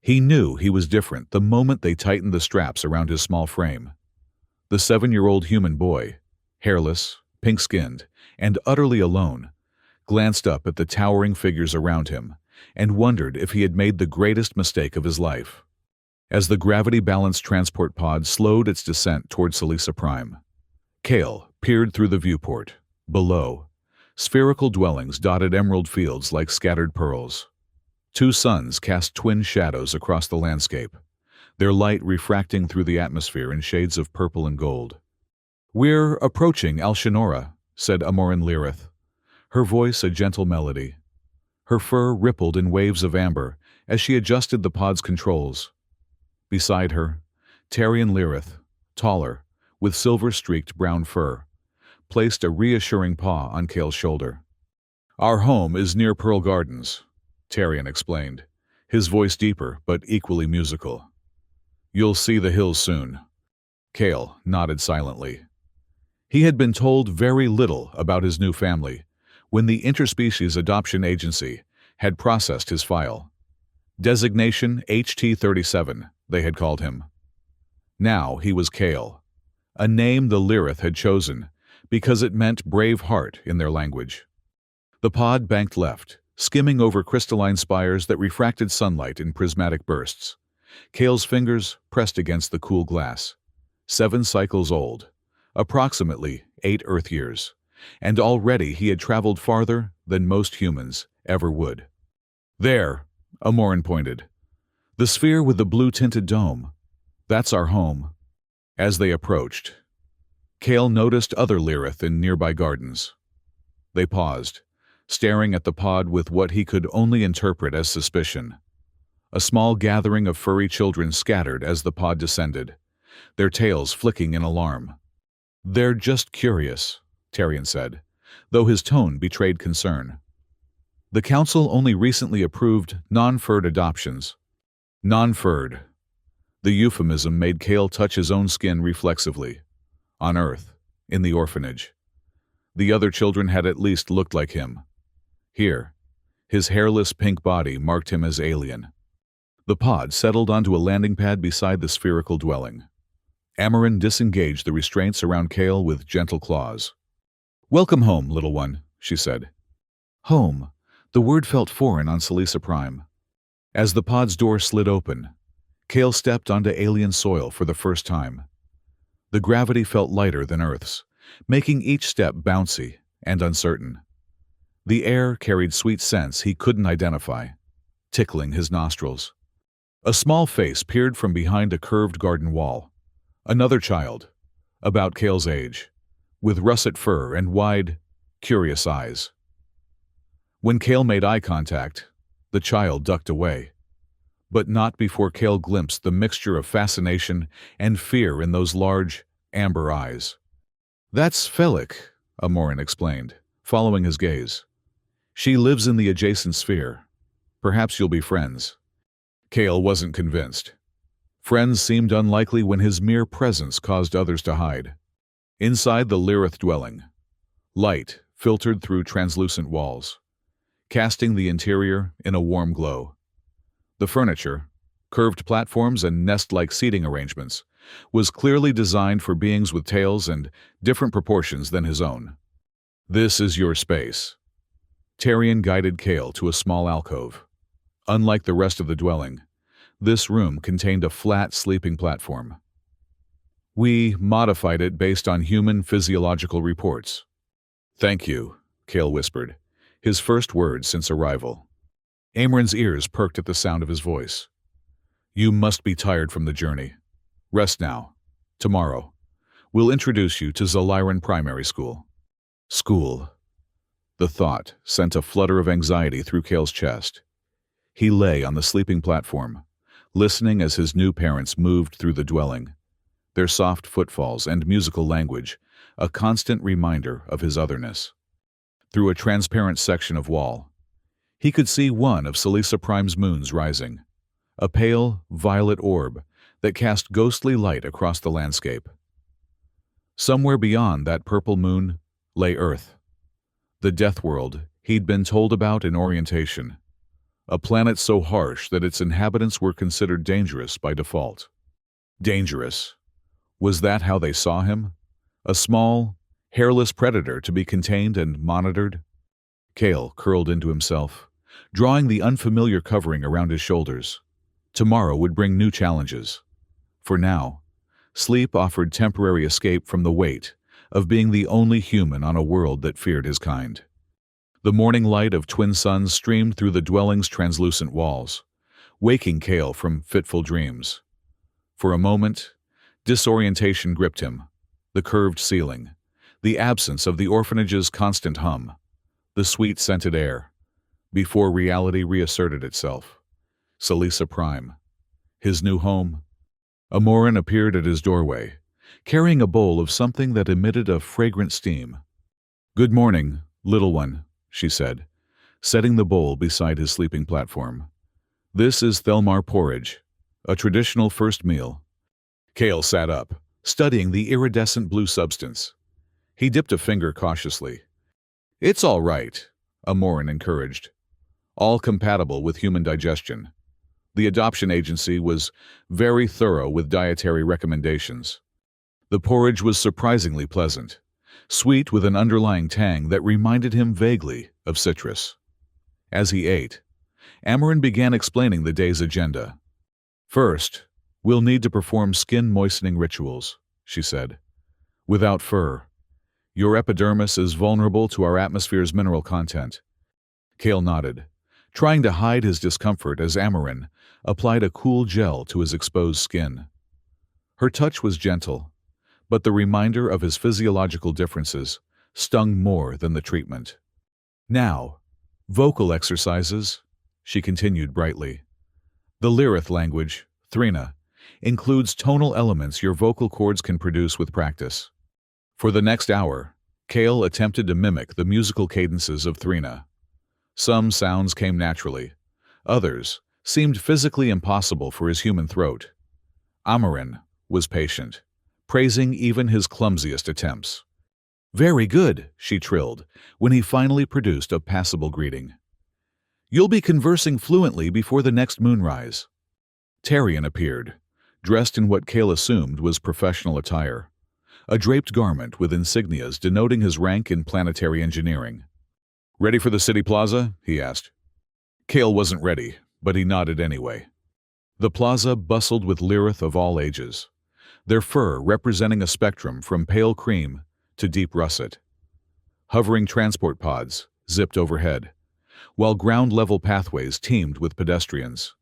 He knew he was different the moment they tightened the straps around his small frame. The 7-year-old human boy, hairless, pink-skinned, and utterly alone, glanced up at the towering figures around him and wondered if he had made the greatest mistake of his life. As the gravity-balanced transport pod slowed its descent toward Salisa Prime, Kale peered through the viewport. Below, spherical dwellings dotted emerald fields like scattered pearls. 2 suns cast twin shadows across the landscape, their light refracting through the atmosphere in shades of purple and gold. "We're approaching Alshanora," said Amorin Lyrith, her voice a gentle melody. Her fur rippled in waves of amber as she adjusted the pod's controls. Beside her, Tarian Lyrith, taller, with silver-streaked brown fur, placed a reassuring paw on Kale's shoulder. "Our home is near Pearl Gardens," Tarian explained, his voice deeper but equally musical. "You'll see the hills soon." Kale nodded silently. He had been told very little about his new family when the Interspecies Adoption Agency had processed his file. Designation HT-37, they had called him. Now he was Kale, a name the Lyrith had chosen because it meant brave heart in their language. The pod banked left, skimming over crystalline spires that refracted sunlight in prismatic bursts. Kale's fingers pressed against the cool glass. 7 cycles old, approximately 8 Earth years, and already he had traveled farther than most humans ever would. "There," Amorin pointed. "The sphere with the blue-tinted dome. That's our home." As they approached, Kale noticed other Lyrith in nearby gardens. They paused, staring at the pod with what he could only interpret as suspicion. A small gathering of furry children scattered as the pod descended, their tails flicking in alarm. "They're just curious," Tarian said, though his tone betrayed concern. The council only recently approved non-furred adoptions. Non-furred. The euphemism made Kale touch his own skin reflexively. On Earth, in the orphanage. The other children had at least looked like him. Here, his hairless pink body marked him as alien. The pod settled onto a landing pad beside the spherical dwelling. Amorin disengaged the restraints around Kale with gentle claws. "Welcome home, little one," she said. Home. The word felt foreign on Salisa Prime. As the pod's door slid open, Kale stepped onto alien soil for the first time. The gravity felt lighter than Earth's, making each step bouncy and uncertain. The air carried sweet scents he couldn't identify, tickling his nostrils. A small face peered from behind a curved garden wall. Another child, about Kale's age, with russet fur and wide, curious eyes. When Kale made eye contact, the child ducked away. But not before Kale glimpsed the mixture of fascination and fear in those large, amber eyes. "That's Felik," Amorin explained, following his gaze. "She lives in the adjacent sphere. Perhaps you'll be friends." Kale wasn't convinced. Friends seemed unlikely when his mere presence caused others to hide. Inside the Lyrith dwelling, light filtered through translucent walls, casting the interior in a warm glow. The furniture, curved platforms and nest-like seating arrangements, was clearly designed for beings with tails and different proportions than his own. "This is your space." Tarian guided Kale to a small alcove. Unlike the rest of the dwelling, this room contained a flat sleeping platform. "We modified it based on human physiological reports." "Thank you," Kale whispered, his first words since arrival. Amorin's ears perked at the sound of his voice. "You must be tired from the journey. Rest now. Tomorrow, we'll introduce you to Zaliran Primary School." School. The thought sent a flutter of anxiety through Kale's chest. He lay on the sleeping platform, listening as his new parents moved through the dwelling, their soft footfalls and musical language a constant reminder of his otherness. Through a transparent section of wall, he could see one of Salisa Prime's moons rising, a pale, violet orb that cast ghostly light across the landscape. Somewhere beyond that purple moon lay Earth, the death world he'd been told about in orientation, a planet so harsh that its inhabitants were considered dangerous by default. Dangerous. Was that how they saw him? A small, hairless predator to be contained and monitored? Kale curled into himself, drawing the unfamiliar covering around his shoulders. Tomorrow would bring new challenges. For now, sleep offered temporary escape from the weight of being the only human on a world that feared his kind. The morning light of twin suns streamed through the dwelling's translucent walls, waking Kale from fitful dreams. For a moment, disorientation gripped him. The curved ceiling, the absence of the orphanage's constant hum, the sweet scented air, before reality reasserted itself. Salisa Prime. His new home. Amorin appeared at his doorway, carrying a bowl of something that emitted a fragrant steam. "Good morning, little one," she said, setting the bowl beside his sleeping platform. "This is Thelmar porridge, a traditional first meal." Kale sat up, studying the iridescent blue substance. He dipped a finger cautiously. "It's all right," Amorin encouraged. "All compatible with human digestion." The adoption agency was very thorough with dietary recommendations. The porridge was surprisingly pleasant, sweet with an underlying tang that reminded him vaguely of citrus. As he ate, Amorin began explaining the day's agenda. "First, we'll need to perform skin-moistening rituals," she said. "Without fur, your epidermis is vulnerable to our atmosphere's mineral content." Kale nodded, trying to hide his discomfort as Amorin applied a cool gel to his exposed skin. Her touch was gentle, but the reminder of his physiological differences stung more than the treatment. "Now, vocal exercises," she continued brightly. "The Lyrith language, Thrina, includes tonal elements your vocal cords can produce with practice." For the next hour, Kale attempted to mimic the musical cadences of Thrina. Some sounds came naturally. Others seemed physically impossible for his human throat. Amorin was patient, praising even his clumsiest attempts. "Very good," she trilled, when he finally produced a passable greeting. "You'll be conversing fluently before the next moonrise." Tarion appeared, dressed in what Kale assumed was professional attire, a draped garment with insignias denoting his rank in planetary engineering. "Ready for the city plaza?" he asked. Kale wasn't ready, but he nodded anyway. The plaza bustled with Lyrith of all ages, their fur representing a spectrum from pale cream to deep russet. Hovering transport pods zipped overhead, while ground-level pathways teemed with pedestrians.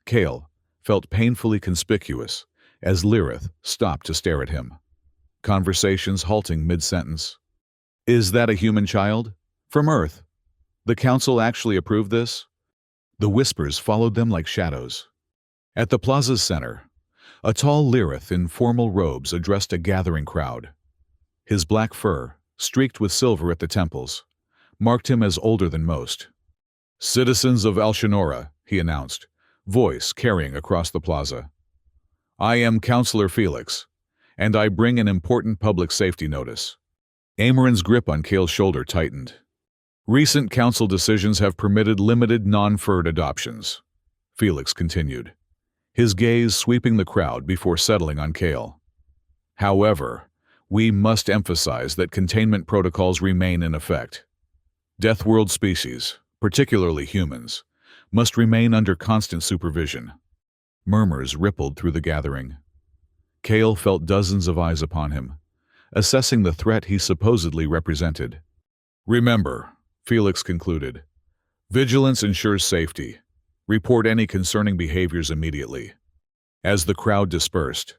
Kale felt painfully conspicuous as Lyrith stopped to stare at him, conversations halting mid-sentence. "Is that a human child? From Earth? The council actually approved this?" The whispers followed them like shadows. At the plaza's center, a tall Lyrith in formal robes addressed a gathering crowd. His black fur, streaked with silver at the temples, marked him as older than most. "Citizens of Alshanora," he announced, voice carrying across the plaza. "I am Counselor Felix, and I bring an important public safety notice." Amorin's grip on Kale's shoulder tightened. "Recent council decisions have permitted limited non-furred adoptions," Felix continued, his gaze sweeping the crowd before settling on Kale. "However, we must emphasize that containment protocols remain in effect. Deathworld species, particularly humans, must remain under constant supervision." Murmurs rippled through the gathering. Kale felt dozens of eyes upon him, assessing the threat he supposedly represented. "Remember," Felix concluded, "vigilance ensures safety. Report any concerning behaviors immediately." As the crowd dispersed,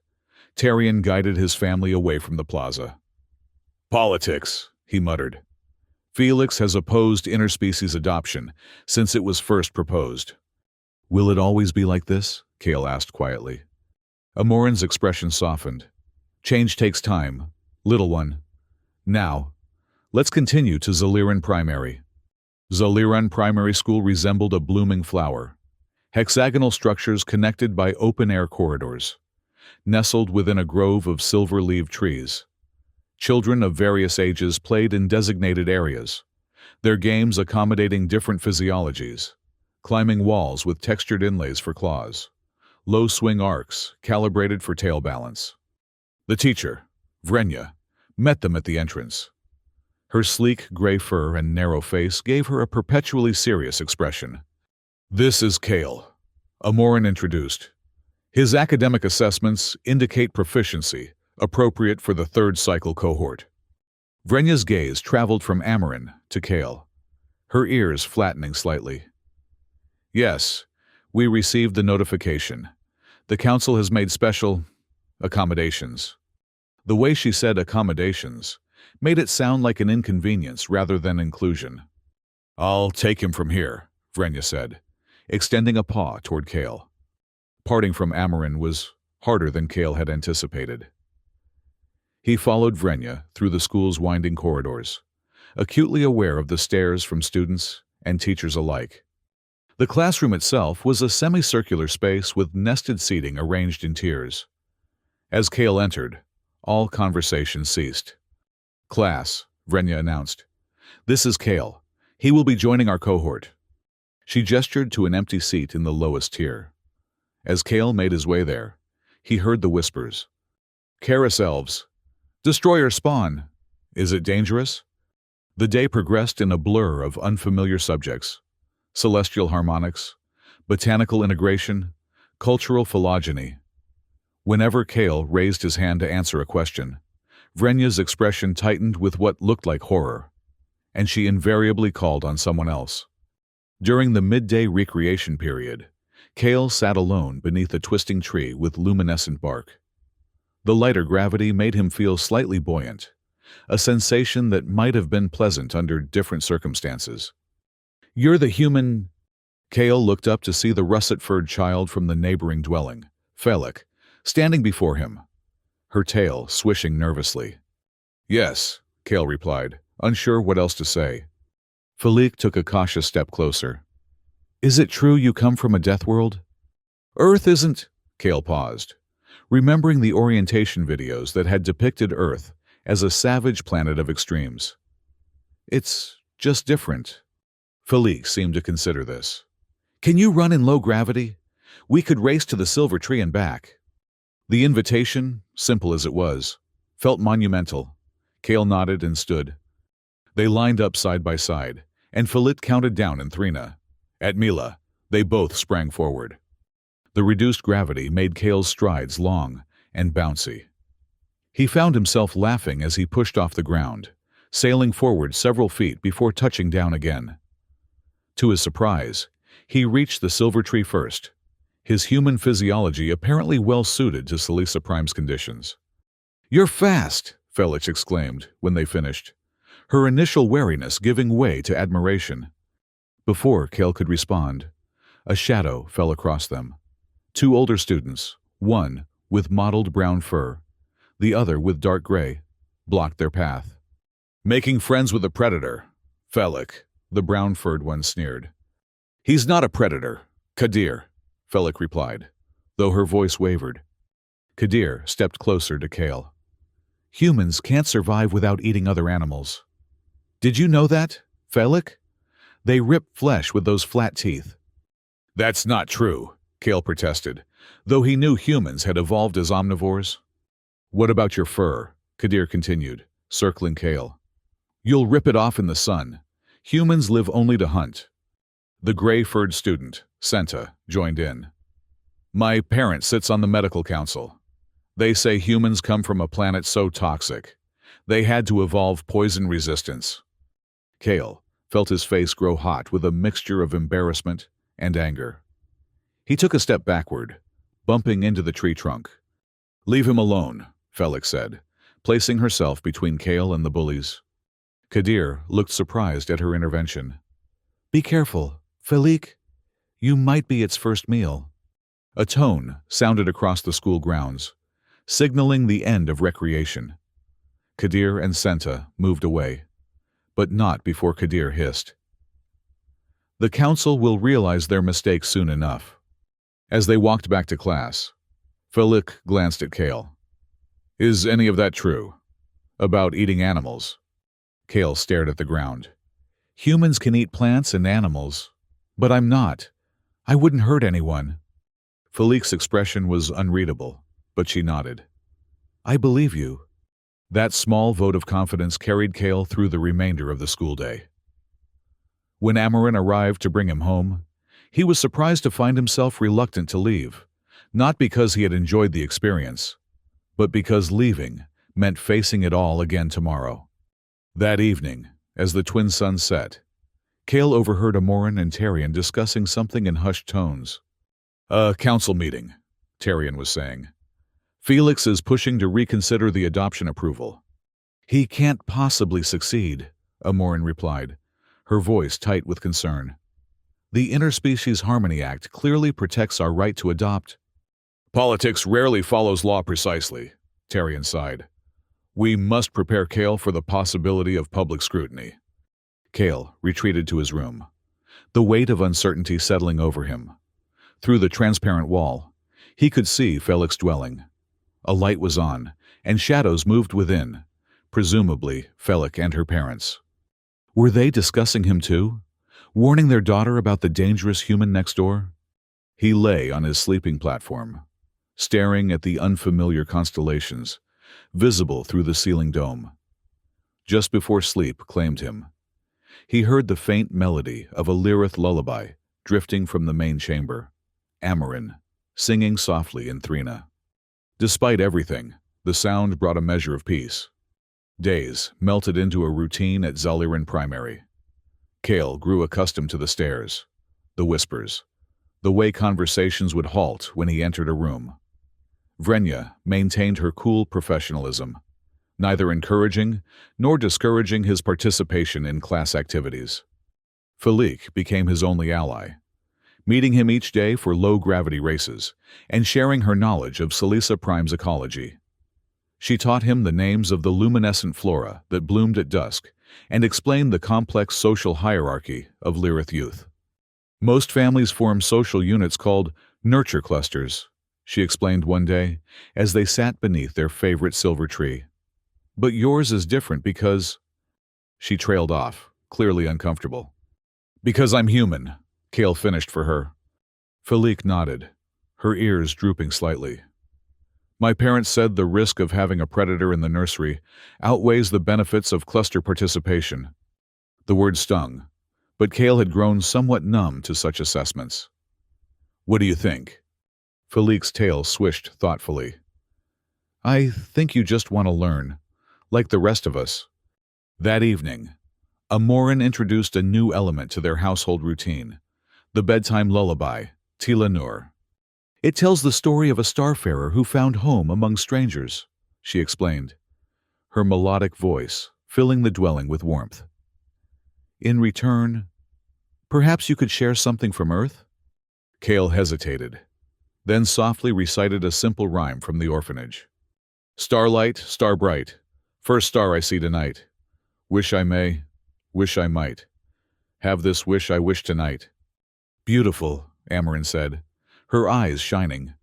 Tarion guided his family away from the plaza. "Politics," he muttered. "Felix has opposed interspecies adoption since it was first proposed." "Will it always be like this?" Kale asked quietly. Amorin's expression softened. "Change takes time, little one. Now, let's continue to Zaliran Primary." Zaliran Primary School resembled a blooming flower. Hexagonal structures connected by open-air corridors, nestled within a grove of silver-leaved trees. Children of various ages played in designated areas, their games accommodating different physiologies. climbing walls with textured inlays for claws, low swing arcs calibrated for tail balance. The teacher, Vrenya, met them at the entrance. Her sleek gray fur and narrow face gave her a perpetually serious expression. "This is Kale," Amorin introduced. "His academic assessments indicate proficiency, appropriate for the third cycle cohort." Vrenya's gaze traveled from Amorin to Kale, her ears flattening slightly. "Yes, we received the notification. The council has made special accommodations." The way she said accommodations made it sound like an inconvenience rather than inclusion. "I'll take him from here," Vrenya said, extending a paw toward Kale. Parting from Amorin was harder than Kale had anticipated. He followed Vrenya through the school's winding corridors, acutely aware of the stares from students and teachers alike. The classroom itself was a semicircular space with nested seating arranged in tiers. As Kale entered, all conversation ceased. "Class," Vrenya announced. "This is Kale. He will be joining our cohort." She gestured to an empty seat in the lowest tier. As Kale made his way there, he heard the whispers. "Karis elves. Destroyer spawn. Is it dangerous?" The day progressed in a blur of unfamiliar subjects: celestial harmonics, botanical integration, cultural phylogeny. Whenever Kale raised his hand to answer a question, Vrenya's expression tightened with what looked like horror, and she invariably called on someone else. During the midday recreation period, Kale sat alone beneath a twisting tree with luminescent bark. The lighter gravity made him feel slightly buoyant, a sensation that might have been pleasant under different circumstances. "You're the human—" Kale looked up to see the russet-furred child from the neighboring dwelling, Felix, standing before him, her tail swishing nervously. "Yes," Kale replied, unsure what else to say. Felix took a cautious step closer. "Is it true you come from a death world?" "Earth isn't—" Kale paused, remembering the orientation videos that had depicted Earth as a savage planet of extremes. "It's just different." Felix seemed to consider this. "Can you run in low gravity? We could race to the silver tree and back." The invitation, simple as it was, felt monumental. Kale nodded and stood. They lined up side by side, and Felix counted down in Thrina. At Mila, they both sprang forward. The reduced gravity made Kale's strides long and bouncy. He found himself laughing as he pushed off the ground, sailing forward several feet before touching down again. To his surprise, he reached the silver tree first, his human physiology apparently well suited to Selisa Prime's conditions. "You're fast!" Felix exclaimed when they finished, her initial wariness giving way to admiration. Before Kale could respond, a shadow fell across them. Two older students, one with mottled brown fur, the other with dark gray, blocked their path. "Making friends with a predator," Felix, the brown-furred one, sneered. "He's not a predator, Kadir," Felix replied, though her voice wavered. Kadir stepped closer to Kale. "Humans can't survive without eating other animals." "Did you know that, Felix? They rip flesh with those flat teeth." "That's not true," Kale protested, though he knew humans had evolved as omnivores. "What about your fur?" Kadir continued, circling Kale. "You'll rip it off in the sun. Humans live only to hunt." The gray-furred student, Senta, joined in. "My parent sits on the medical council. They say humans come from a planet so toxic. They had to evolve poison resistance." Kale felt his face grow hot with a mixture of embarrassment and anger. He took a step backward, bumping into the tree trunk. "Leave him alone," Felix said, placing herself between Kale and the bullies. Kadir looked surprised at her intervention. "Be careful, Felix. You might be its first meal." A tone sounded across the school grounds, signaling the end of recreation. Kadir and Senta moved away, but not before Kadir hissed. "The council will realize their mistake soon enough." As they walked back to class, Felix glanced at Kale. "Is any of that true? About eating animals?" Kale stared at the ground. "Humans can eat plants and animals, but I'm not. I wouldn't hurt anyone. Felik's expression was unreadable, but she nodded. I believe you. That small vote of confidence carried Kale through the remainder of the school day. When Amarin arrived to bring him home, he was surprised to find himself reluctant to leave, not because he had enjoyed the experience, but because leaving meant facing it all again tomorrow. That evening, as the twin suns set, Kale overheard Amarin and Tyrion discussing something in hushed tones. A council meeting, Tyrion was saying. Felix is pushing to reconsider the adoption approval. He can't possibly succeed, Amarin replied, her voice tight with concern. The Interspecies Harmony Act clearly protects our right to adopt. Politics rarely follows law precisely, Tyrion sighed. We must prepare Kale for the possibility of public scrutiny. Kale retreated to his room, the weight of uncertainty settling over him. Through the transparent wall, he could see Felix's dwelling. A light was on, and shadows moved within, presumably Felix and her parents. Were they discussing him too? Warning their daughter about the dangerous human next door? He lay on his sleeping platform, staring at the unfamiliar constellations, visible through the ceiling dome. Just before sleep claimed him, he heard the faint melody of a Lyrith lullaby drifting from the main chamber, Amarin, singing softly in Thrina. Despite everything, the sound brought a measure of peace. Days melted into a routine at Zaliran Primary. Kale grew accustomed to the stares, the whispers, the way conversations would halt when he entered a room. Vrenya maintained her cool professionalism, neither encouraging nor discouraging his participation in class activities. Felik became his only ally, meeting him each day for low-gravity races and sharing her knowledge of Selisa Prime's ecology. She taught him the names of the luminescent flora that bloomed at dusk and explained the complex social hierarchy of Lyrith youth. Most families form social units called nurture clusters, she explained one day as they sat beneath their favorite silver tree. But yours is different because... She trailed off, clearly uncomfortable. Because I'm human, Kale finished for her. Felik nodded, her ears drooping slightly. My parents said the risk of having a predator in the nursery outweighs the benefits of cluster participation. The word stung, but Kale had grown somewhat numb to such assessments. What do you think? Felik's tail swished thoughtfully. I think you just want to learn, like the rest of us. That evening, Amarin introduced a new element to their household routine, the bedtime lullaby, Tila Nur. It tells the story of a starfarer who found home among strangers, she explained, her melodic voice filling the dwelling with warmth. In return, perhaps you could share something from Earth? Kale hesitated, then softly recited a simple rhyme from the orphanage. Starlight, star bright, first star I see tonight. Wish I may, wish I might. Have this wish I wish tonight. Beautiful, Amarin said, her eyes shining.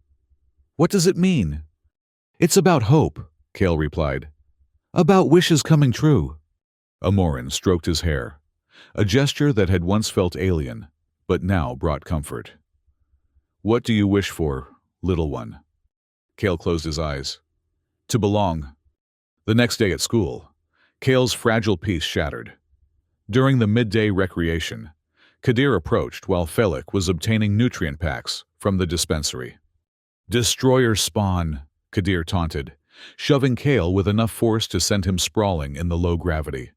What does it mean? It's about hope, Kale replied. About wishes coming true. Amarin stroked his hair, a gesture that had once felt alien, but now brought comfort. What do you wish for, little one? Kale closed his eyes. To belong. The next day at school, Kale's fragile peace shattered. During the midday recreation, Kadir approached while Felik was obtaining nutrient packs from the dispensary. Destroyer spawn, Kadir taunted, shoving Kale with enough force to send him sprawling in the low gravity.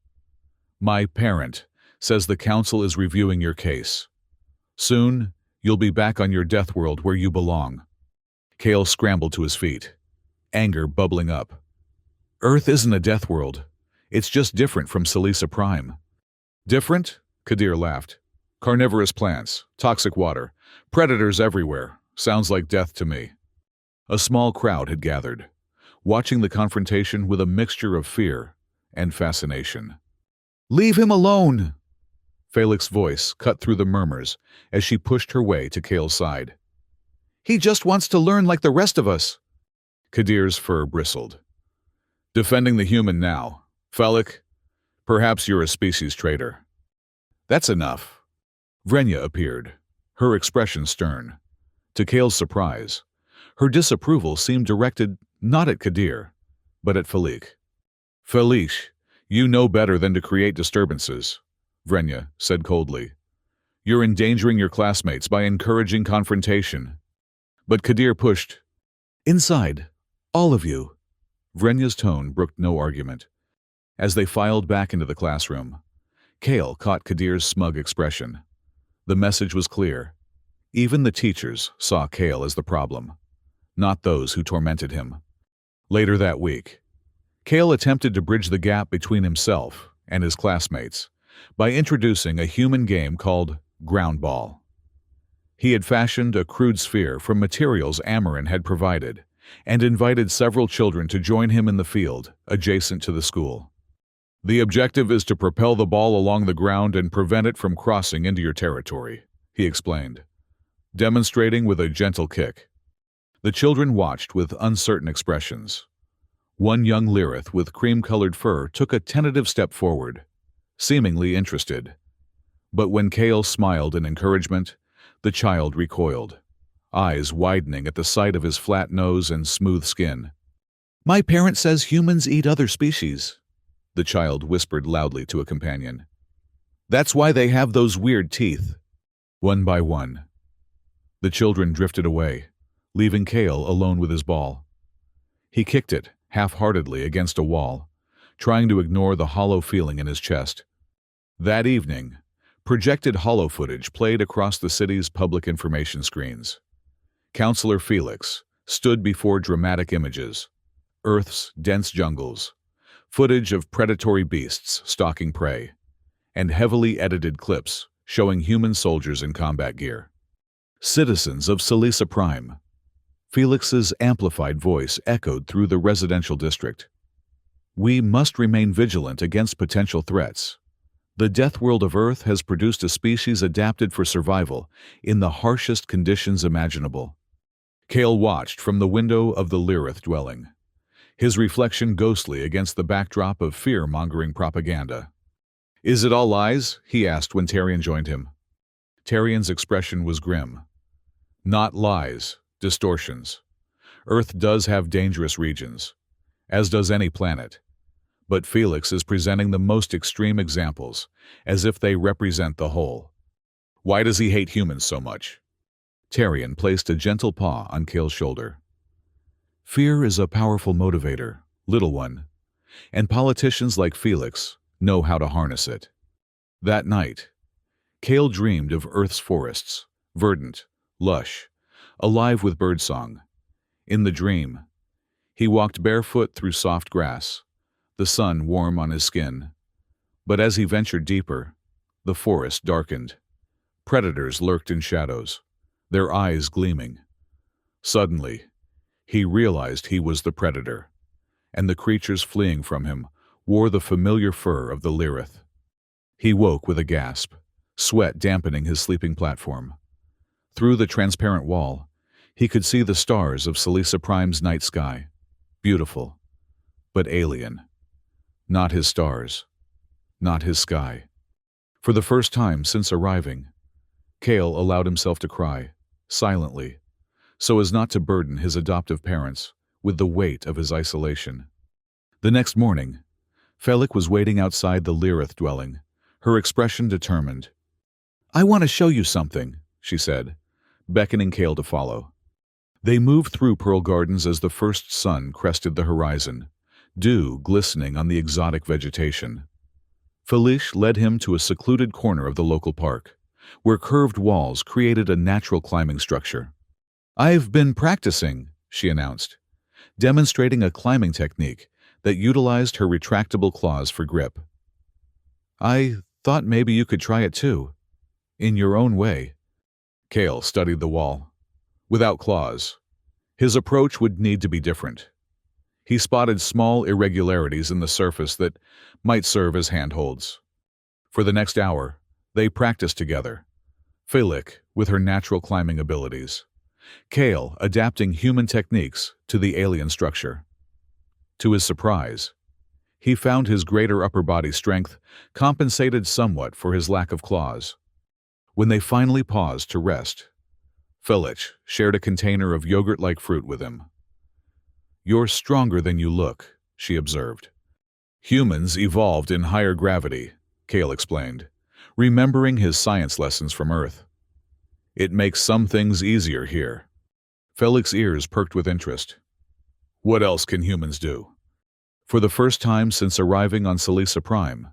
My parent says the council is reviewing your case. Soon, you'll be back on your death world where you belong. Kale scrambled to his feet, anger bubbling up. Earth isn't a death world. It's just different from Selisa Prime. Different? Kadir laughed. Carnivorous plants, toxic water, predators everywhere. Sounds like death to me. A small crowd had gathered, watching the confrontation with a mixture of fear and fascination. Leave him alone! Felik's voice cut through the murmurs as she pushed her way to Kale's side. He just wants to learn like the rest of us. Kadir's fur bristled. Defending the human now. Felik, perhaps you're a species traitor. That's enough. Vrenya appeared, her expression stern. To Kale's surprise, her disapproval seemed directed not at Kadir, but at Felix. Felix, you know better than to create disturbances, Vrenya said coldly. You're endangering your classmates by encouraging confrontation. But Kadir pushed. Inside, all of you. Vrenya's tone brooked no argument. As they filed back into the classroom, Kale caught Kadir's smug expression. The message was clear. Even the teachers saw Kale as the problem, not those who tormented him. Later that week, Kale attempted to bridge the gap between himself and his classmates by introducing a human game called ground ball. He had fashioned a crude sphere from materials Amarin had provided and invited several children to join him in the field adjacent to the school. The objective is to propel the ball along the ground and prevent it from crossing into your territory, he explained, demonstrating with a gentle kick. The children watched with uncertain expressions. One young Lyrith with cream-colored fur took a tentative step forward, seemingly interested. But when Kale smiled in encouragement, the child recoiled, eyes widening at the sight of his flat nose and smooth skin. My parent says humans eat other species, the child whispered loudly to a companion. That's why they have those weird teeth. One by one, the children drifted away, leaving Kale alone with his ball. He kicked it half-heartedly against a wall, trying to ignore the hollow feeling in his chest. That evening, projected holo footage played across the city's public information screens. Counselor Felix stood before dramatic images, Earth's dense jungles, footage of predatory beasts stalking prey, and heavily edited clips showing human soldiers in combat gear. Citizens of Selisa Prime. Felix's amplified voice echoed through the residential district. We must remain vigilant against potential threats. The death world of Earth has produced a species adapted for survival in the harshest conditions imaginable. Kale watched from the window of the Lyrith dwelling, his reflection ghostly against the backdrop of fear-mongering propaganda. Is it all lies? He asked when Tarian joined him. Tarian's expression was grim. Not lies, distortions. Earth does have dangerous regions, as does any planet. But Felix is presenting the most extreme examples, as if they represent the whole. Why does he hate humans so much? Tarian placed a gentle paw on Kale's shoulder. Fear is a powerful motivator, little one, and politicians like Felix know how to harness it. That night, Kale dreamed of Earth's forests, verdant, lush, alive with birdsong. In the dream, he walked barefoot through soft grass, the sun warm on his skin. But as he ventured deeper, the forest darkened. Predators lurked in shadows, their eyes gleaming. Suddenly, he realized he was the predator, and the creatures fleeing from him wore the familiar fur of the Lyrith. He woke with a gasp, sweat dampening his sleeping platform. Through the transparent wall, he could see the stars of Selisa Prime's night sky, beautiful, but alien. Not his stars, not his sky. For the first time since arriving, Kale allowed himself to cry, silently, so as not to burden his adoptive parents with the weight of his isolation. The next morning, Felix was waiting outside the Lyrith dwelling, her expression determined. I want to show you something, she said, beckoning Kale to follow. They moved through Pearl Gardens as the first sun crested the horizon, dew glistening on the exotic vegetation. Felix led him to a secluded corner of the local park, where curved walls created a natural climbing structure. I've been practicing, she announced, demonstrating a climbing technique that utilized her retractable claws for grip. I thought maybe you could try it too, in your own way. Kale studied the wall. Without claws, his approach would need to be different. He spotted small irregularities in the surface that might serve as handholds. For the next hour, they practiced together, Felix with her natural climbing abilities, Kale adapting human techniques to the alien structure. To his surprise, he found his greater upper body strength compensated somewhat for his lack of claws. When they finally paused to rest, Felix shared a container of yogurt-like fruit with him. "You're stronger than you look," she observed. "Humans evolved in higher gravity," Kale explained, remembering his science lessons from Earth. "It makes some things easier here." Felix's ears perked with interest. What else can humans do? For the first time since arriving on Sci-Fi Prime,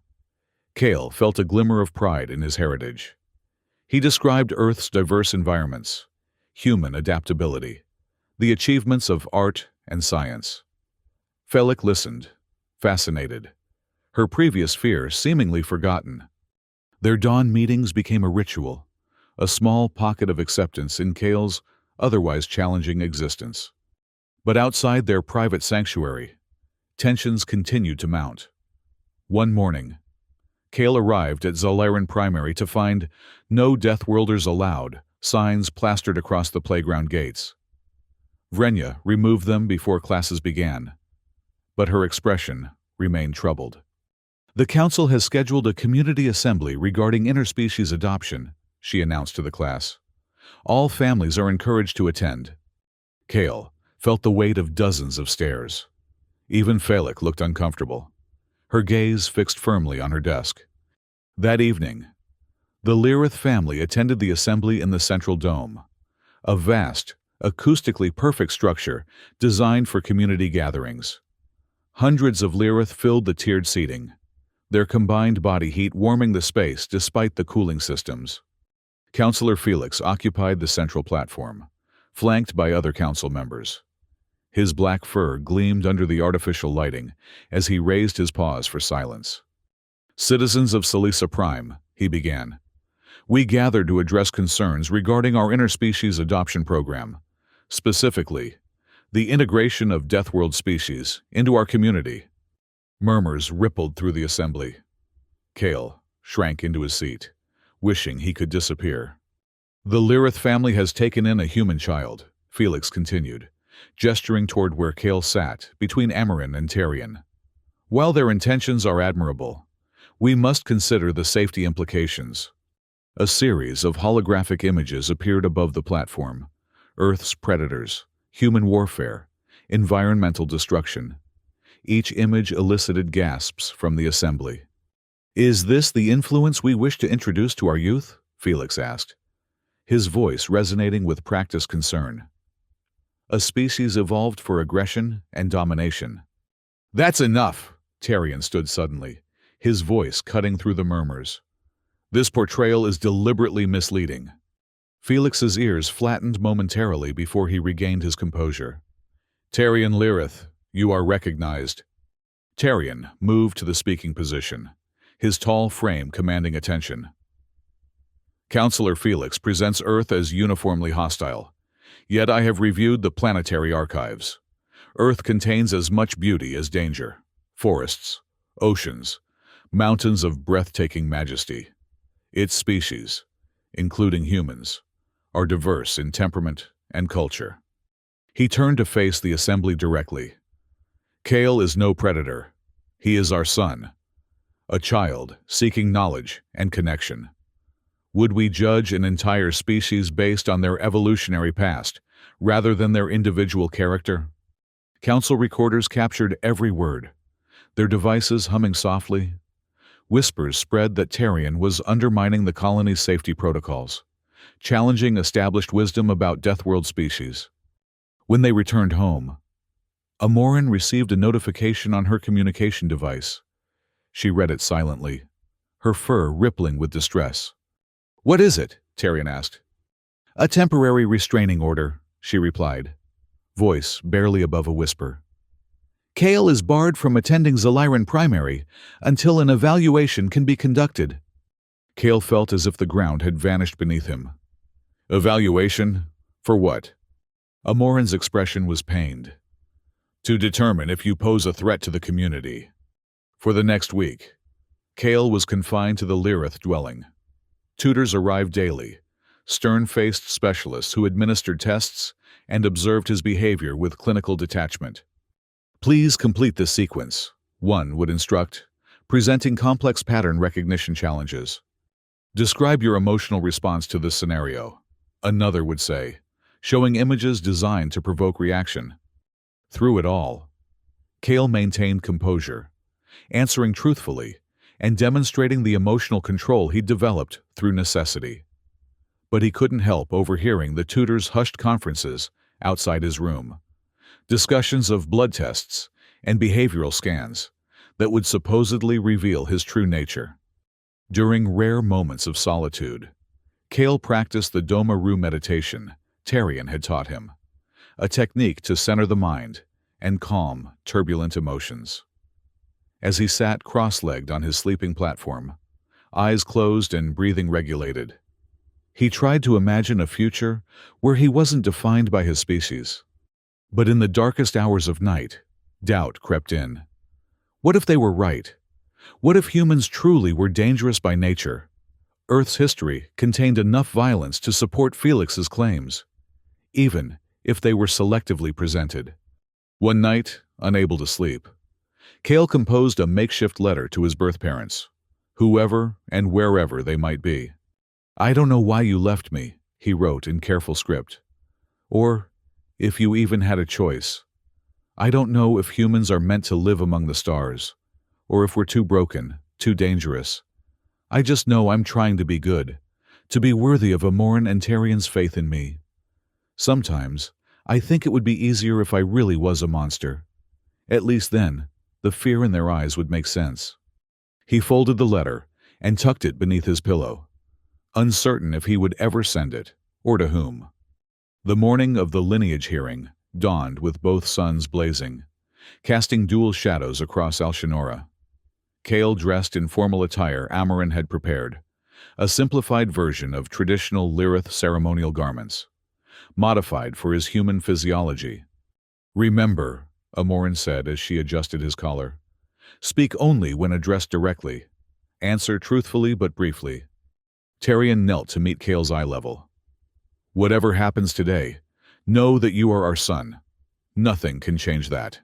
Kale felt a glimmer of pride in his heritage. He described Earth's diverse environments, human adaptability, the achievements of art and science. Felix listened, fascinated, her previous fear seemingly forgotten. Their dawn meetings became a ritual, a small pocket of acceptance in Kale's otherwise challenging existence. But outside their private sanctuary, tensions continued to mount. One morning, Kale arrived at Zoliran Primary to find "No Death Worlders Allowed" signs plastered across the playground gates. Vrenya removed them before classes began, but her expression remained troubled. "The council has scheduled a community assembly regarding interspecies adoption," she announced to the class. "All families are encouraged to attend." Kale felt the weight of dozens of stares. Even Felix looked uncomfortable, her gaze fixed firmly on her desk. That evening, the Lirith family attended the assembly in the central dome, a vast, acoustically perfect structure designed for community gatherings. Hundreds of Lirith filled the tiered seating, their combined body heat warming the space despite the cooling systems. Councillor Felix occupied the central platform, flanked by other council members. His black fur gleamed under the artificial lighting as he raised his paws for silence. "Citizens of Sci-Fi Prime," he began, "we gather to address concerns regarding our interspecies adoption program, specifically, the integration of Deathworld species into our community." Murmurs rippled through the assembly. Kale shrank into his seat, wishing he could disappear. "The Lirith family has taken in a human child," Felix continued, gesturing toward where Kale sat, between Amarin and Tarion. "While their intentions are admirable, we must consider the safety implications." A series of holographic images appeared above the platform: Earth's predators, human warfare, environmental destruction. Each image elicited gasps from the assembly. "Is this the influence we wish to introduce to our youth?" Felix asked, his voice resonating with practiced concern. "A species evolved for aggression and domination." "That's enough!" Tarion stood suddenly, his voice cutting through the murmurs. "This portrayal is deliberately misleading." Felix's ears flattened momentarily before he regained his composure. "Tarion Lirith, you are recognized." Tarion moved to the speaking position, his tall frame commanding attention. "Councillor Felix presents Earth as uniformly hostile. Yet I have reviewed the planetary archives. Earth contains as much beauty as danger. Forests, oceans, mountains of breathtaking majesty. Its species, including humans, are diverse in temperament and culture." He turned to face the assembly directly. "Kale is no predator. He is our son, a child seeking knowledge and connection. Would we judge an entire species based on their evolutionary past, rather than their individual character?" Council recorders captured every word, their devices humming softly. Whispers spread that Tarion was undermining the colony's safety protocols, challenging established wisdom about Deathworld species. When they returned home, Amorin received a notification on her communication device. She read it silently, her fur rippling with distress. "What is it?" Tarion asked. "A temporary restraining order," she replied, voice barely above a whisper. "Kale is barred from attending Zoliran Primary until an evaluation can be conducted." Kale felt as if the ground had vanished beneath him. "Evaluation? For what?" Amorin's expression was pained. "To determine if you pose a threat to the community." For the next week, Kale was confined to the Lirith dwelling. Tutors arrived daily, stern-faced specialists who administered tests and observed his behavior with clinical detachment. "Please complete this sequence," one would instruct, presenting complex pattern recognition challenges. Describe your emotional response to this scenario. Another would say, showing images designed to provoke reaction. Through it all, Kale maintained composure, answering truthfully and demonstrating the emotional control he'd developed through necessity. But he couldn't help overhearing the tutor's hushed conferences outside his room, discussions of blood tests and behavioral scans that would supposedly reveal his true nature. During rare moments of solitude, Kale practiced the Doma-Ru meditation Tarian had taught him, a technique to center the mind and calm turbulent emotions. As he sat cross-legged on his sleeping platform, eyes closed and breathing regulated, he tried to imagine a future where he wasn't defined by his species. But in the darkest hours of night, doubt crept in. What if they were right? What if humans truly were dangerous by nature? Earth's history contained enough violence to support Felix's claims, even if they were selectively presented. One night, unable to sleep, Kale composed a makeshift letter to his birth parents, whoever and wherever they might be. "I don't know why you left me," he wrote in careful script. Or, if you even had a choice. "I don't know if humans are meant to live among the stars, or if we're too broken, too dangerous. I just know I'm trying to be good, to be worthy of Amoran and Tarian's faith in me. Sometimes, I think it would be easier if I really was a monster. At least then, the fear in their eyes would make sense." He folded the letter and tucked it beneath his pillow, uncertain if he would ever send it, or to whom. The morning of the lineage hearing dawned with both suns blazing, casting dual shadows across Alshanora. Kale dressed in formal attire Amoran had prepared, a simplified version of traditional Lyrith ceremonial garments, modified for his human physiology. "Remember," Amoran said as she adjusted his collar, "speak only when addressed directly. Answer truthfully but briefly." Tarian knelt to meet Kale's eye level. "Whatever happens today, know that you are our son. Nothing can change that."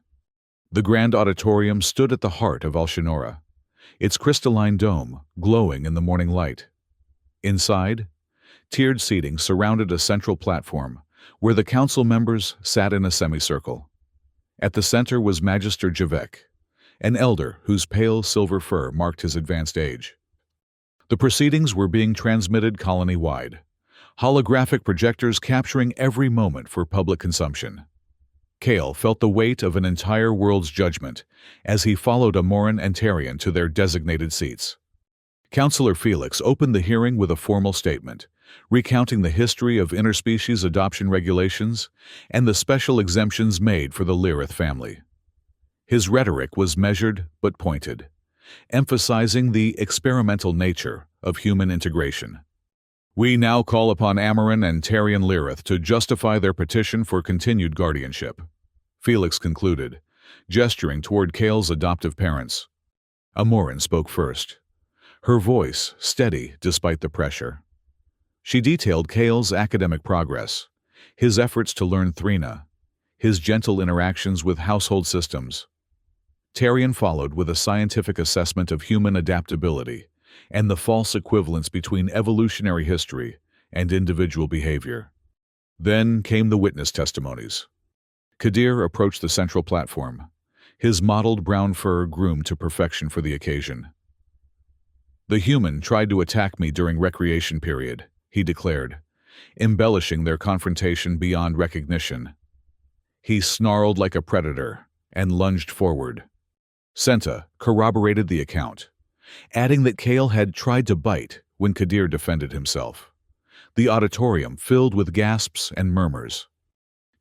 The grand auditorium stood at the heart of Alshanora, its crystalline dome glowing in the morning light. Inside, tiered seating surrounded a central platform where the council members sat in a semicircle. At the center was Magister Javek, an elder whose pale silver fur marked his advanced age. The proceedings were being transmitted colony-wide, holographic projectors capturing every moment for public consumption. Kale felt the weight of an entire world's judgment as he followed Amoran and Tarian to their designated seats. Councillor Felix opened the hearing with a formal statement, recounting the history of interspecies adoption regulations and the special exemptions made for the Lyrith family. His rhetoric was measured but pointed, emphasizing the experimental nature of human integration. "We now call upon Amoran and Tarian Lyrith to justify their petition for continued guardianship," Felix concluded, gesturing toward Kale's adoptive parents. Amoran spoke first, her voice steady despite the pressure. She detailed Kale's academic progress, his efforts to learn Thrina, his gentle interactions with household systems. Tarian followed with a scientific assessment of human adaptability and the false equivalence between evolutionary history and individual behavior. Then came the witness testimonies. Kadir approached the central platform, his mottled brown fur groomed to perfection for the occasion. "The human tried to attack me during recreation period," he declared, embellishing their confrontation beyond recognition. "He snarled like a predator and lunged forward." Senta corroborated the account, adding that Kale had tried to bite when Kadir defended himself. The auditorium filled with gasps and murmurs.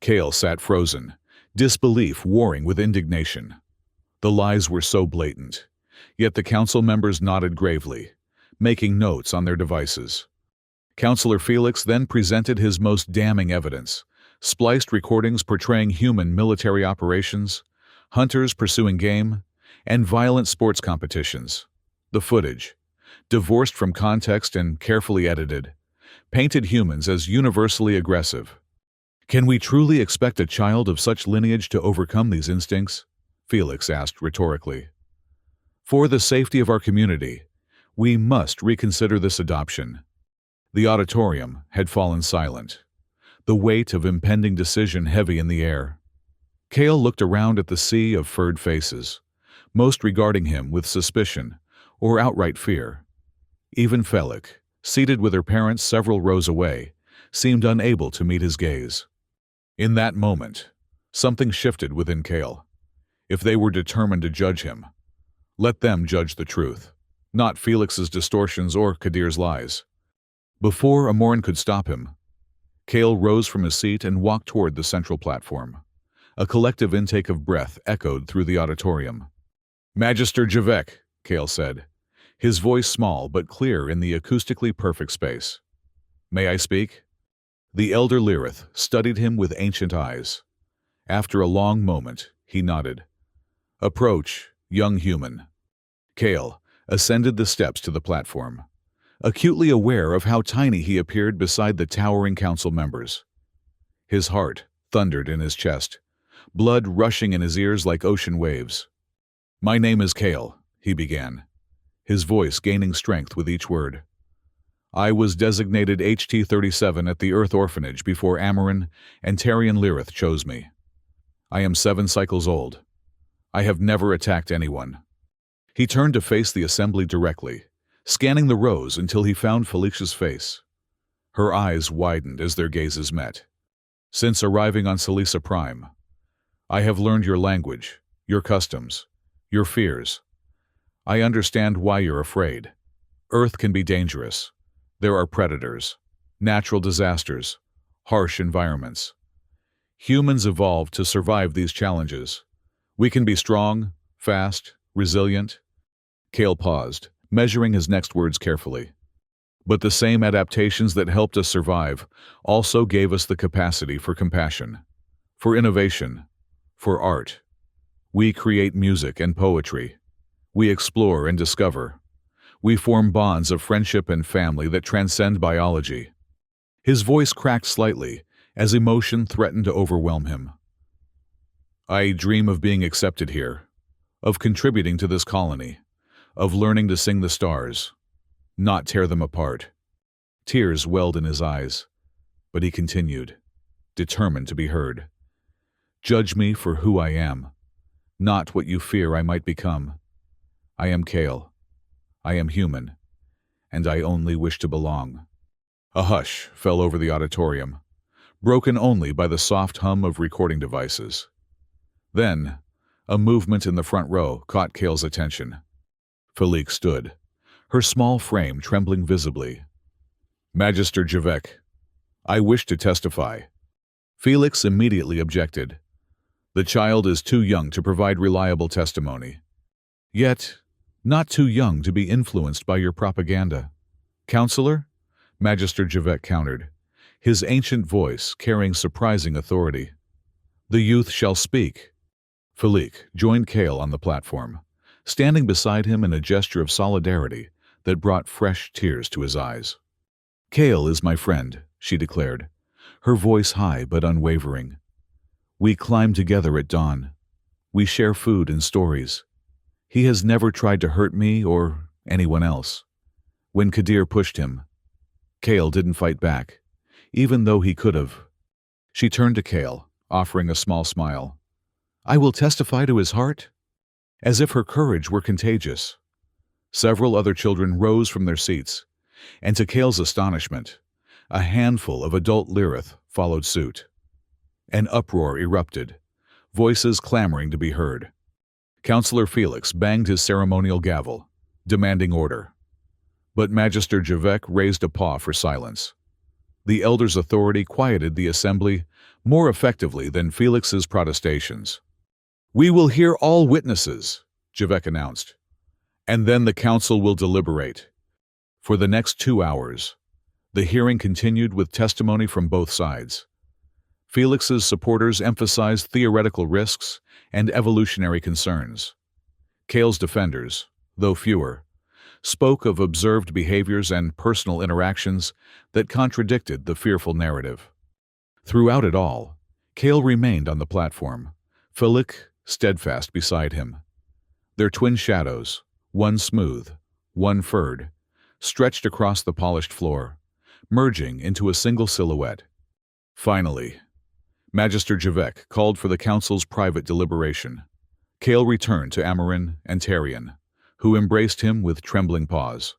Kale sat frozen, disbelief warring with indignation. The lies were so blatant, yet the council members nodded gravely, making notes on their devices. Councillor Felix then presented his most damning evidence, spliced recordings portraying human military operations, hunters pursuing game, and violent sports competitions. The footage, divorced from context and carefully edited, painted humans as universally aggressive. "Can we truly expect a child of such lineage to overcome these instincts?" Felix asked rhetorically. "For the safety of our community, We must reconsider this adoption. The auditorium had fallen silent, the weight of impending decision heavy in the air. Kale looked around at the sea of furred faces, most regarding him with suspicion or outright fear. Even Felix, seated with her parents several rows away, seemed unable to meet his gaze. In that moment, something shifted within Kale. If they were determined to judge him, let them judge the truth, not Felix's distortions or Kadir's lies. Before Amorin could stop him, Kale rose from his seat and walked toward the central platform. A collective intake of breath echoed through the auditorium. "Magister Javek," Kale said, his voice small but clear in the acoustically perfect space. "May I speak?" The elder Lyrith studied him with ancient eyes. After a long moment, he nodded. "Approach, young human." Kale ascended the steps to the platform, acutely aware of how tiny he appeared beside the towering council members. His heart thundered in his chest, blood rushing in his ears like ocean waves. "My name is Kale," he began, his voice gaining strength with each word. "I was designated HT-37 at the Earth Orphanage before Amorin and Tarian Lyrith chose me. I am 7 cycles old. I have never attacked anyone." He turned to face the assembly directly, scanning the rows until he found Felicia's face. Her eyes widened as their gazes met. "Since arriving on Salisa Prime, I have learned your language, your customs, your fears. I understand why you're afraid. Earth can be dangerous. There are predators, natural disasters, harsh environments. Humans evolved to survive these challenges. We can be strong, fast, resilient." Kale paused, measuring his next words carefully. "But the same adaptations that helped us survive also gave us the capacity for compassion, for innovation, for art. We create music and poetry. We explore and discover. We form bonds of friendship and family that transcend biology." His voice cracked slightly as emotion threatened to overwhelm him. "I dream of being accepted here, of contributing to this colony, of learning to sing the stars, not tear them apart." Tears welled in his eyes, but he continued, determined to be heard. "Judge me for who I am, not what you fear I might become. I am Kale. I am human, and I only wish to belong." A hush fell over the auditorium, broken only by the soft hum of recording devices. Then, a movement in the front row caught Kale's attention. Felix stood, her small frame trembling visibly. "Magister Javek, I wish to testify." Felix immediately objected. "The child is too young to provide reliable testimony. Yet, not too young to be influenced by your propaganda." "Counselor?" Magister Javek countered, his ancient voice carrying surprising authority. "The youth shall speak." Felix joined Kale on the platform, standing beside him in a gesture of solidarity that brought fresh tears to his eyes. "Kale is my friend," she declared, her voice high but unwavering. "We climb together at dawn. We share food and stories. He has never tried to hurt me or anyone else. When Kadir pushed him, Kale didn't fight back, even though he could have." She turned to Kale, offering a small smile. "I will testify to his heart," as if her courage were contagious. Several other children rose from their seats, and to Kale's astonishment, a handful of adult Lyrith followed suit. An uproar erupted, voices clamoring to be heard. Councillor Felix banged his ceremonial gavel, demanding order. But Magister Javek raised a paw for silence. The elder's authority quieted the assembly more effectively than Felix's protestations. "We will hear all witnesses," Javek announced, "and then the council will deliberate." For the next 2 hours, the hearing continued with testimony from both sides. Felix's supporters emphasized theoretical risks and evolutionary concerns. Kale's defenders, though fewer, spoke of observed behaviors and personal interactions that contradicted the fearful narrative. Throughout it all, Kale remained on the platform, Felix steadfast beside him. Their twin shadows, one smooth, one furred, stretched across the polished floor, merging into a single silhouette. Finally, Magister Javek called for the council's private deliberation. Kale returned to Amarin and Tarion, who embraced him with trembling paws.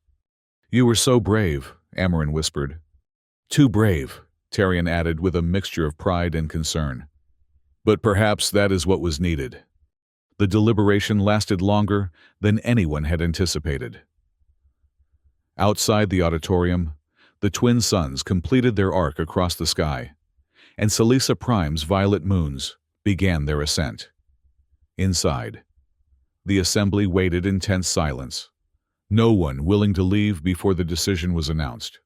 "You were so brave," Amarin whispered. "Too brave," Tarion added with a mixture of pride and concern. But perhaps that is what was needed. The deliberation lasted longer than anyone had anticipated. Outside the auditorium, the twin suns completed their arc across the sky, and Selisa Prime's violet moons began their ascent. Inside, the assembly waited in tense silence, no one willing to leave before the decision was announced.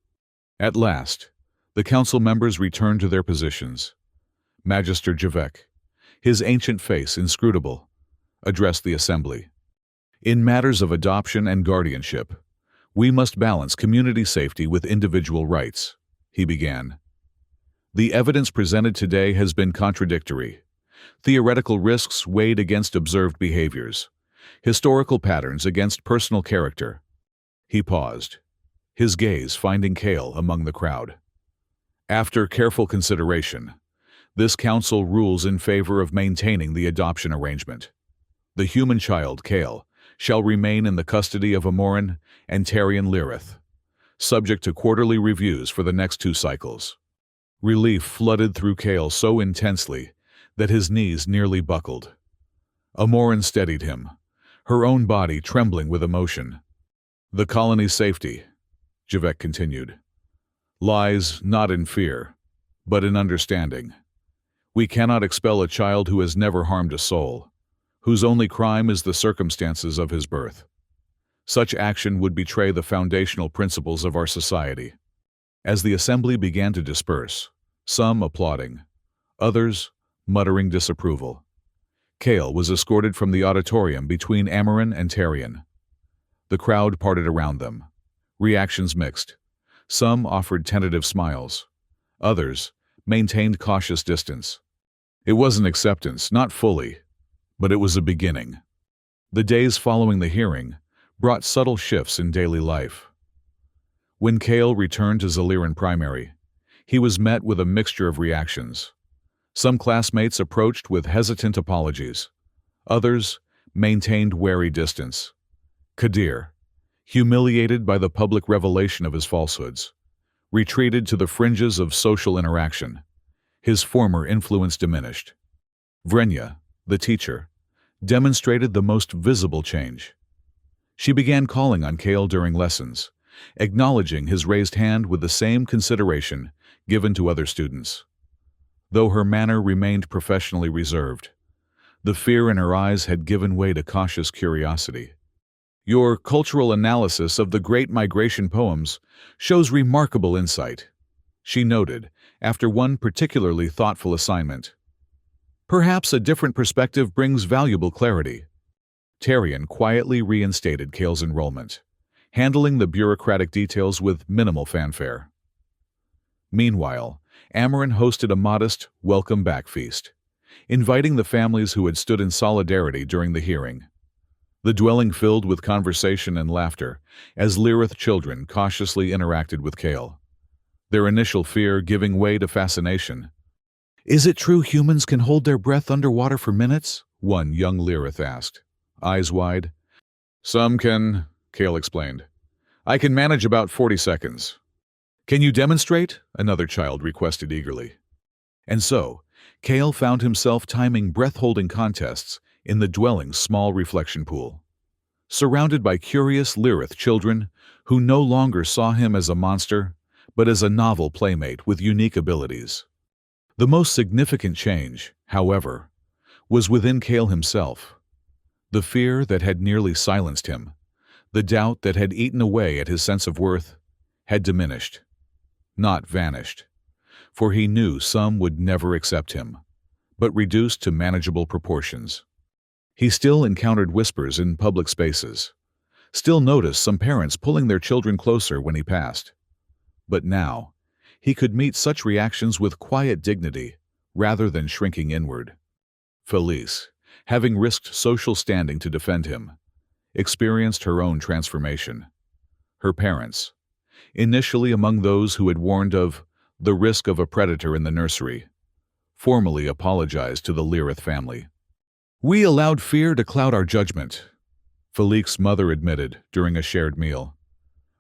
At last, the council members returned to their positions. Magister Javek, his ancient face inscrutable, addressed the assembly. "In matters of adoption and guardianship, we must balance community safety with individual rights," he began. "The evidence presented today has been contradictory. Theoretical risks weighed against observed behaviors, historical patterns against personal character." He paused, his gaze finding Kale among the crowd. "After careful consideration, this council rules in favor of maintaining the adoption arrangement. The human child, Kale, shall remain in the custody of Amorin and Tarion Lyrith, subject to quarterly reviews for the next 2 cycles." Relief flooded through Kale so intensely that his knees nearly buckled. Amorin steadied him, her own body trembling with emotion. "The colony's safety," Javek continued, "lies not in fear, but in understanding. We cannot expel a child who has never harmed a soul, whose only crime is the circumstances of his birth. Such action would betray the foundational principles of our society." As the assembly began to disperse, some applauding, others muttering disapproval, Kale was escorted from the auditorium between Amarin and Tarion. The crowd parted around them, reactions mixed. Some offered tentative smiles, others maintained cautious distance. It was an acceptance, not fully, but it was a beginning. The days following the hearing brought subtle shifts in daily life. When Kale returned to Zaliran Primary, he was met with a mixture of reactions. Some classmates approached with hesitant apologies. Others maintained wary distance. Kadir, humiliated by the public revelation of his falsehoods, retreated to the fringes of social interaction. His former influence diminished. Vrenya, the teacher, demonstrated the most visible change. She began calling on Kale during lessons, acknowledging his raised hand with the same consideration given to other students. Though her manner remained professionally reserved, the fear in her eyes had given way to cautious curiosity. "Your cultural analysis of the Great Migration poems shows remarkable insight," she noted after one particularly thoughtful assignment. "Perhaps a different perspective brings valuable clarity." Tarion quietly reinstated Kale's enrollment, handling the bureaucratic details with minimal fanfare. Meanwhile, Amarin hosted a modest welcome back feast, inviting the families who had stood in solidarity during the hearing. The dwelling filled with conversation and laughter as Lyrith children cautiously interacted with Kale, their initial fear giving way to fascination. "Is it true humans can hold their breath underwater for minutes?" one young Lyrith asked, eyes wide. "Some can," Kale explained. "I can manage about 40 seconds. "Can you demonstrate?" another child requested eagerly. And so, Kale found himself timing breath-holding contests in the dwelling's small reflection pool, surrounded by curious Lyrith children who no longer saw him as a monster, but as a novel playmate with unique abilities. The most significant change, however, was within Kale himself. The fear that had nearly silenced him, the doubt that had eaten away at his sense of worth, had diminished, not vanished, for he knew some would never accept him, but reduced to manageable proportions. He still encountered whispers in public spaces, still noticed some parents pulling their children closer when he passed. But now, he could meet such reactions with quiet dignity rather than shrinking inward. Felice, having risked social standing to defend him, experienced her own transformation. her parents, initially among those who had warned of the risk of a predator in the nursery, formally apologized to the Lirith family. "We allowed fear to cloud our judgment," Falik's mother admitted during a shared meal.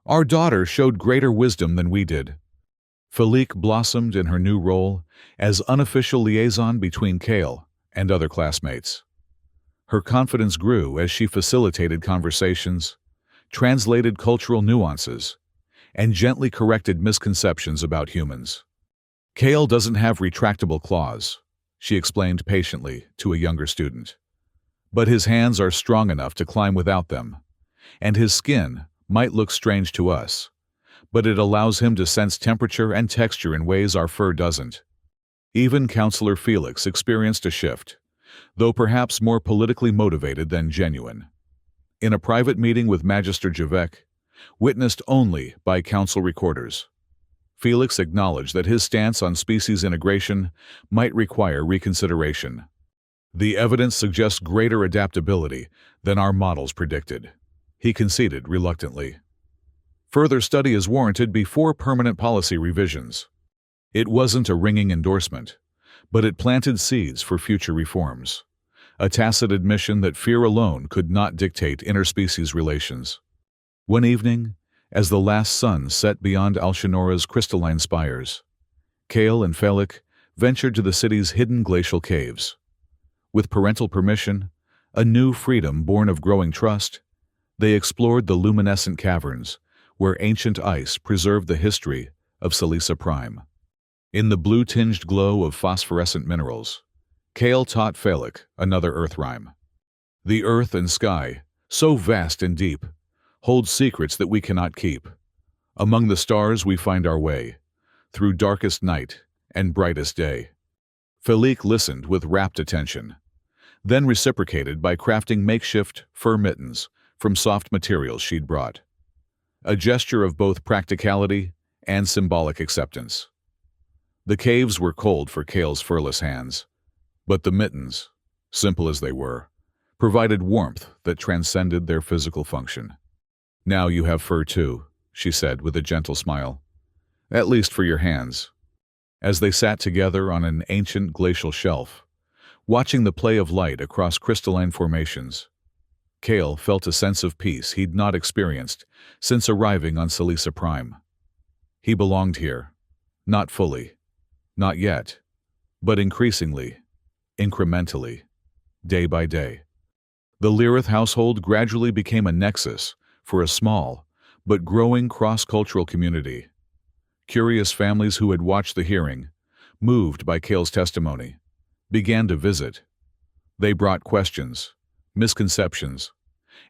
"Our daughter showed greater wisdom than we did." Falik blossomed in her new role as unofficial liaison between Kale and other classmates. Her confidence grew as she facilitated conversations, translated cultural nuances, and gently corrected misconceptions about humans. "Kale doesn't have retractable claws," she explained patiently to a younger student. "But his hands are strong enough to climb without them, and his skin might look strange to us, but it allows him to sense temperature and texture in ways our fur doesn't." Even Counselor Felix experienced a shift, though perhaps more politically motivated than genuine. In a private meeting with Magister Javek, witnessed only by council recorders, Felix acknowledged that his stance on species integration might require reconsideration. "The evidence suggests greater adaptability than our models predicted," he conceded reluctantly. "Further study is warranted before permanent policy revisions." It wasn't a ringing endorsement, but it planted seeds for future reforms, a tacit admission that fear alone could not dictate interspecies relations. One evening, as the last sun set beyond Alshanora's crystalline spires, Kale and Felik ventured to the city's hidden glacial caves. With parental permission, a new freedom born of growing trust, they explored the luminescent caverns where ancient ice preserved the history of Selisa Prime. In the blue-tinged glow of phosphorescent minerals, Kale taught Felik another Earth rhyme. "The earth and sky, so vast and deep, hold secrets that we cannot keep. Among the stars we find our way, through darkest night and brightest day." Felik listened with rapt attention, then reciprocated by crafting makeshift fur mittens from soft materials she'd brought, a gesture of both practicality and symbolic acceptance. The caves were cold for Kale's furless hands, but the mittens, simple as they were, provided warmth that transcended their physical function. "Now you have fur too," she said with a gentle smile. "At least for your hands." As they sat together on an ancient glacial shelf, watching the play of light across crystalline formations, Kale felt a sense of peace he'd not experienced since arriving on Selisa Prime. He belonged here, not fully, not yet, but increasingly, incrementally, day by day. The Lirith household gradually became a nexus for a small but growing cross-cultural community. Curious families who had watched the hearing, moved by Kale's testimony, began to visit. They brought questions, misconceptions,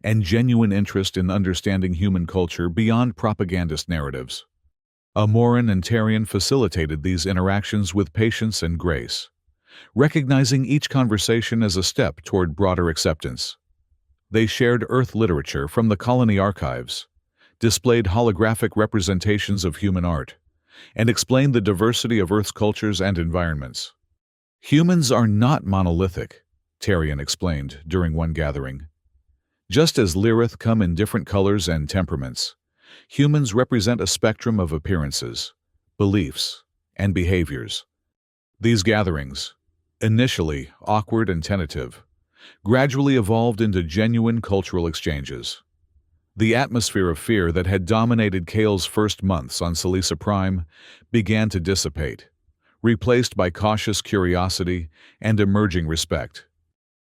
and genuine interest in understanding human culture beyond propagandist narratives. Amoran and Tarian facilitated these interactions with patience and grace, recognizing each conversation as a step toward broader acceptance. They shared Earth literature from the colony archives, displayed holographic representations of human art, and explained the diversity of Earth's cultures and environments. "Humans are not monolithic," Tarian explained during one gathering. "Just as Lirith come in different colors and temperaments, humans represent a spectrum of appearances, beliefs, and behaviors." These gatherings, initially awkward and tentative, gradually evolved into genuine cultural exchanges. The atmosphere of fear that had dominated Kale's first months on Selisa Prime began to dissipate, replaced by cautious curiosity and emerging respect.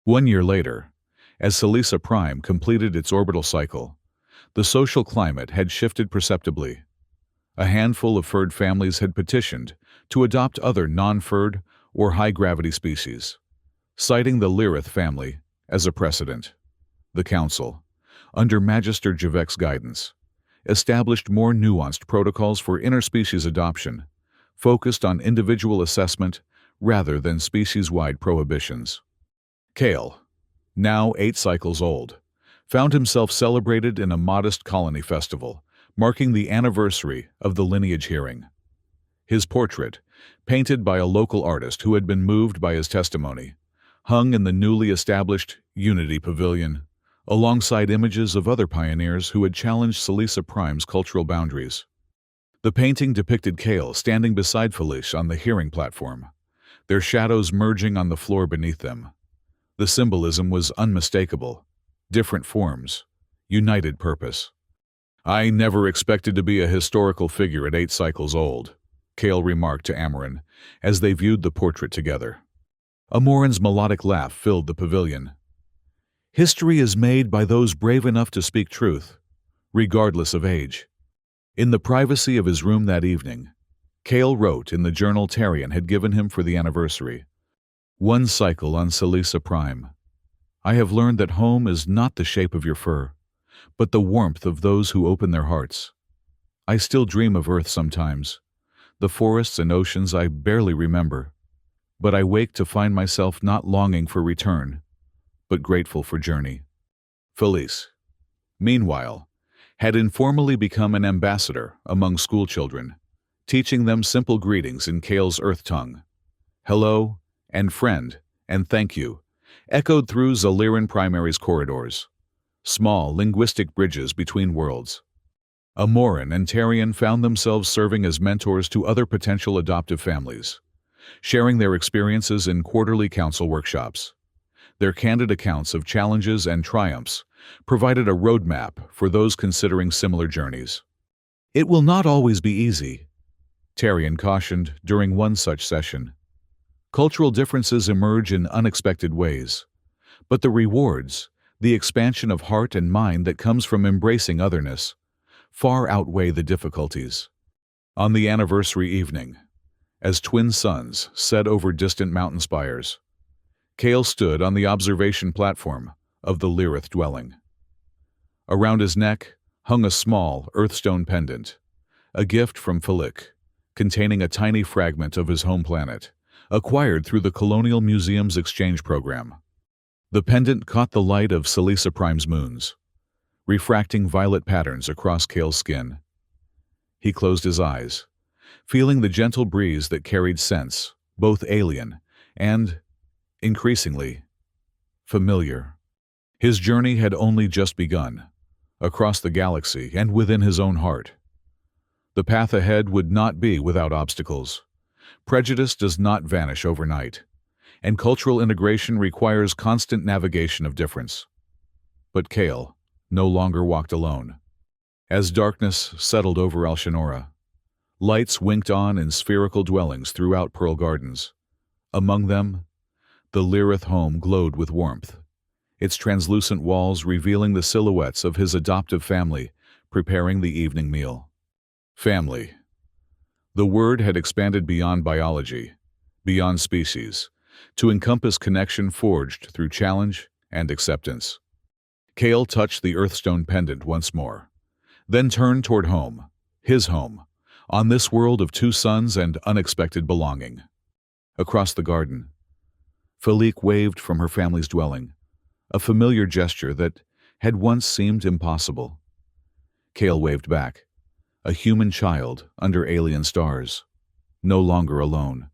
1 year later, as Selisa Prime completed its orbital cycle, the social climate had shifted perceptibly. A handful of furred families had petitioned to adopt other non-furred or high-gravity species, citing the Lirith family as a precedent. The Council, under Magister Javek's guidance, established more nuanced protocols for interspecies adoption, focused on individual assessment rather than species-wide prohibitions. Kale, now 8 cycles old, found himself celebrated in a modest colony festival, marking the anniversary of the lineage hearing. His portrait, painted by a local artist who had been moved by his testimony, hung in the newly established Unity Pavilion, alongside images of other pioneers who had challenged Selisa Prime's cultural boundaries. The painting depicted Kale standing beside Felice on the hearing platform, their shadows merging on the floor beneath them. The symbolism was unmistakable. Different forms, united purpose. "I never expected to be a historical figure at 8 cycles old," Kale remarked to Amarin as they viewed the portrait together. Amorin's melodic laugh filled the pavilion. "History is made by those brave enough to speak truth, regardless of age." In the privacy of his room that evening, Kale wrote in the journal Tarian had given him for the anniversary. 1 cycle on Selisa Prime. I have learned that home is not the shape of your fur, but the warmth of those who open their hearts. I still dream of Earth sometimes, the forests and oceans I barely remember, but I wake to find myself not longing for return, but grateful for journey. Felice, meanwhile, had informally become an ambassador among schoolchildren, teaching them simple greetings in Kale's Earth tongue. Hello, and friend, and thank you, echoed through Zaliran Primary's corridors, small linguistic bridges between worlds. Amorin and Tarian found themselves serving as mentors to other potential adoptive families, sharing their experiences in quarterly council workshops. Their candid accounts of challenges and triumphs provided a roadmap for those considering similar journeys. "It will not always be easy," Tarian cautioned during one such session. "Cultural differences emerge in unexpected ways, but the rewards, the expansion of heart and mind that comes from embracing otherness, far outweigh the difficulties." On the anniversary evening, as twin suns set over distant mountain spires, Kale stood on the observation platform of the Lyrith dwelling. Around his neck hung a small earthstone pendant, a gift from Felic, containing a tiny fragment of his home planet, acquired through the Colonial Museum's exchange program. The pendant caught the light of Selisa Prime's moons, refracting violet patterns across Kale's skin. He closed his eyes, feeling the gentle breeze that carried scents, both alien and, increasingly, familiar. His journey had only just begun, across the galaxy and within his own heart. The path ahead would not be without obstacles. Prejudice does not vanish overnight, and cultural integration requires constant navigation of difference. But Kale no longer walked alone. As darkness settled over Alshanora, lights winked on in spherical dwellings throughout Pearl Gardens. Among them, the Lyrith home glowed with warmth, its translucent walls revealing the silhouettes of his adoptive family preparing the evening meal. Family. The word had expanded beyond biology, beyond species, to encompass connection forged through challenge and acceptance. Kale touched the Earthstone pendant once more, then turned toward home, his home, on this world of 2 suns and unexpected belonging. Across the garden, Felique waved from her family's dwelling, a familiar gesture that had once seemed impossible. Kale waved back, a human child under alien stars, no longer alone.